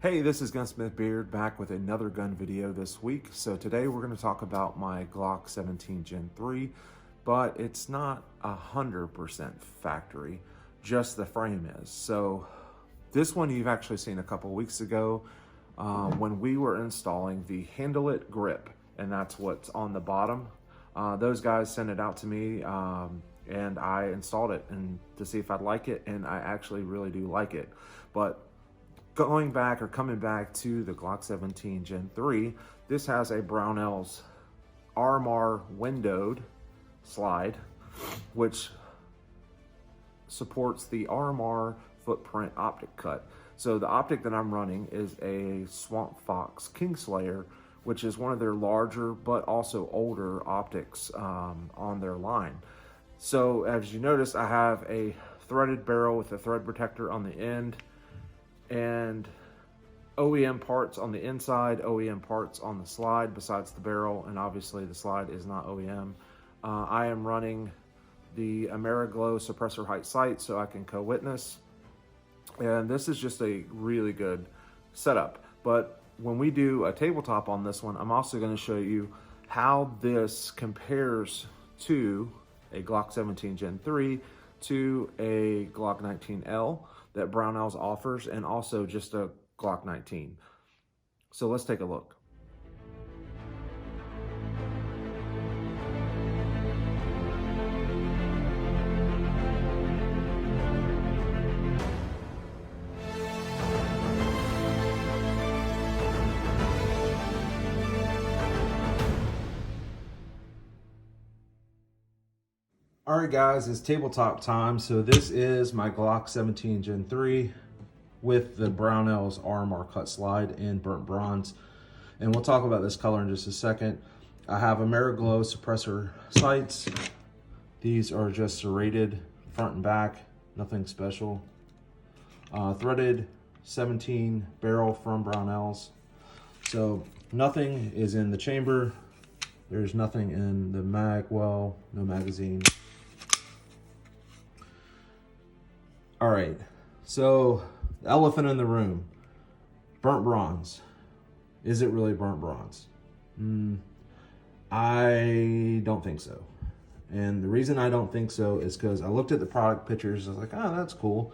Hey, this is GunsmithBeard back with another gun video this week. So today we're going to talk about my Glock 17 Gen 3, but it's not 100% factory, just the frame is. So this one you've actually seen a couple weeks ago when we were installing the HandleIt Grip, and that's what's on the bottom. Those guys sent it out to me and I installed it and to see if I'd like it, and I actually really do like it. But coming back to the Glock 17 Gen 3, this has a Brownells RMR windowed slide, which supports the RMR footprint optic cut. So the optic that I'm running is a SwampFox Kingslayer, which is one of their larger but also older optics on their line. So as you notice, I have a threaded barrel with a thread protector on the end, and OEM parts on the inside, OEM parts on the slide besides the barrel, and obviously the slide is not OEM. I am running the AmeriGlow suppressor height sight so I can co-witness, and this is just a really good setup. But when we do a tabletop on this one, I'm also going to show you how this compares to a Glock 17 Gen 3 to a Glock 19L that Brownells offers, and also just a Glock 19. So let's take a look. All right, guys, it's tabletop time. So this is my Glock 17 Gen 3 with the Brownells RMR cut slide in burnt bronze. And we'll talk about this color in just a second. I have AmeriGlow suppressor sights. These are just serrated front and back, nothing special. Threaded 17 barrel from Brownells. So nothing is in the chamber. There's nothing in the mag well, no magazine. All right, so the elephant in the room, burnt bronze. Is it really burnt bronze? I don't think so. And the reason I don't think so is because I looked at the product pictures. I was like, oh, that's cool.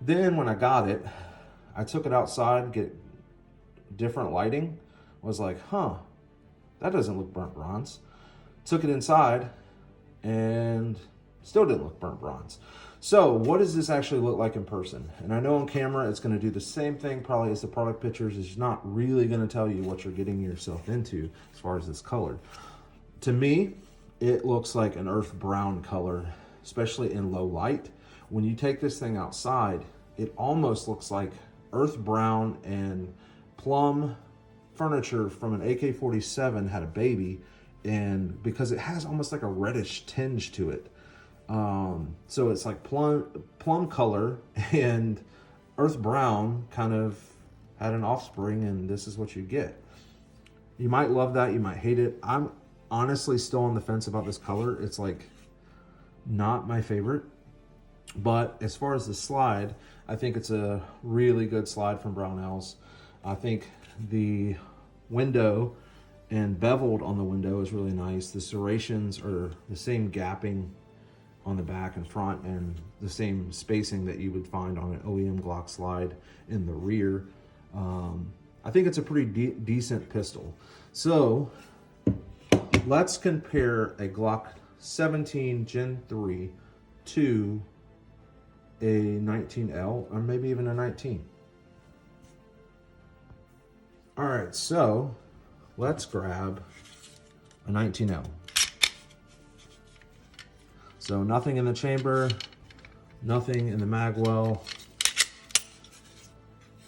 Then when I got it, I took it outside, get different lighting. I was like, huh, that doesn't look burnt bronze. Took it inside and still didn't look burnt bronze. So what does this actually look like in person? And I know on camera it's going to do the same thing probably as the product pictures. It's not really going to tell you what you're getting yourself into as far as this color. To me, it looks like an earth brown color, especially in low light. When you take this thing outside, it almost looks like earth brown and plum furniture from an AK-47 had a baby, and because it has almost like a reddish tinge to it. So it's like plum color and earth brown kind of had an offspring, and this is what you get. You might love that, you might hate it. I'm honestly still on the fence about this color. It's like not my favorite, but as far as the slide, I think it's a really good slide from Brownells. I think the window and beveled on the window is really nice. The serrations are the same gapping on the back and front, and the same spacing that you would find on an OEM Glock slide in the rear. I think it's a pretty decent pistol. So let's compare a Glock 17 Gen 3 to a 19L, or maybe even a 19. All right, so let's grab a 19L. So nothing in the chamber, nothing in the mag well.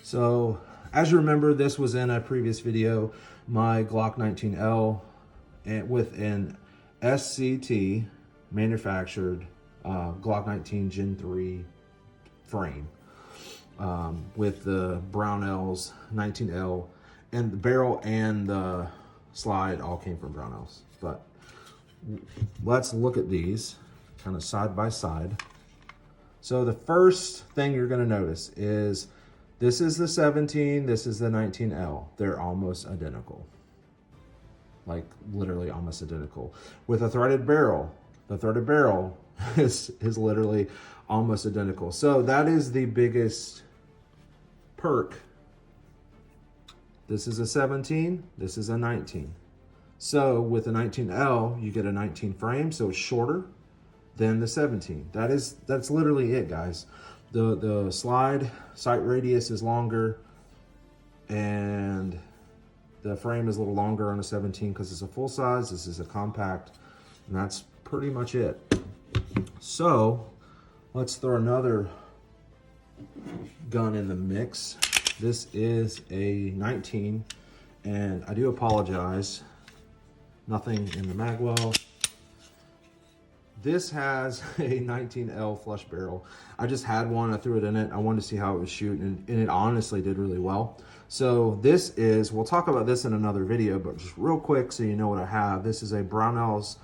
So as you remember, this was in a previous video, my Glock 19L with an SCT manufactured Glock 19 Gen 3 frame with the Brownells 19L, and the barrel and the slide all came from Brownells. But let's look at these kind of side by side. So the first thing you're going to notice is This is the 17, this is the 19L. They're almost identical. Like literally almost identical. With a threaded barrel, the threaded barrel is literally almost identical. So that is the biggest perk. This is a 17, this is a 19. So with the 19L, you get a 19 frame, so it's shorter than the 17. That's literally it, guys. The slide sight radius is longer, and the frame is a little longer on a 17 because it's a full size. This is a compact, and that's pretty much it. So let's throw another gun in the mix. This is a 19, and I do apologize. Nothing in the mag well. This has a 19L flush barrel. I just had one, I threw it in it. I wanted to see how it would shoot, and it honestly did really well. So this is, we'll talk about this in another video, but just real quick so you know what I have. This is a Brownells,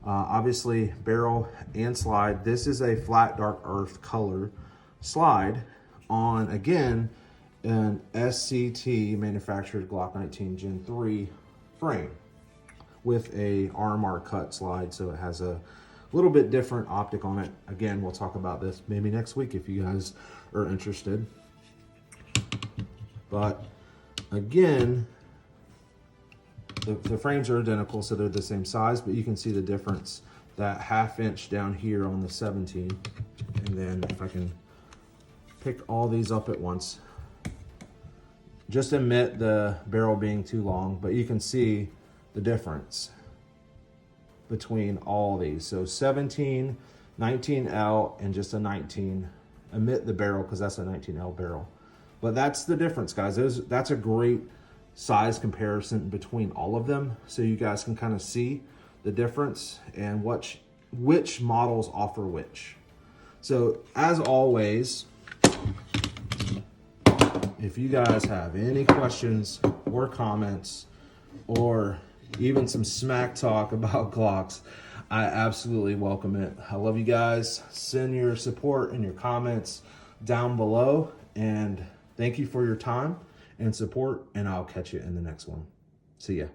obviously barrel and slide. This is a flat dark earth color slide on, again, an SCT manufactured Glock 19 Gen 3 frame with a RMR cut slide, so it has a little bit different optic on it. Again, we'll talk about this maybe next week if you guys are interested. But again, the frames are identical, so they're the same size, but you can see the difference, that 1/2 inch down here on the 17. And then if I can pick all these up at once, just admit the barrel being too long, but you can see the difference between all these. So 17, 19L, and just a 19. Omit the barrel because that's a 19L barrel. But that's the difference, guys. That's a great size comparison between all of them, so you guys can kind of see the difference and which models offer which. So as always, if you guys have any questions or comments or even some smack talk about Glocks, I absolutely welcome it. I love you guys. Send your support and your comments down below, and thank you for your time and support, and I'll catch you in the next one. See ya.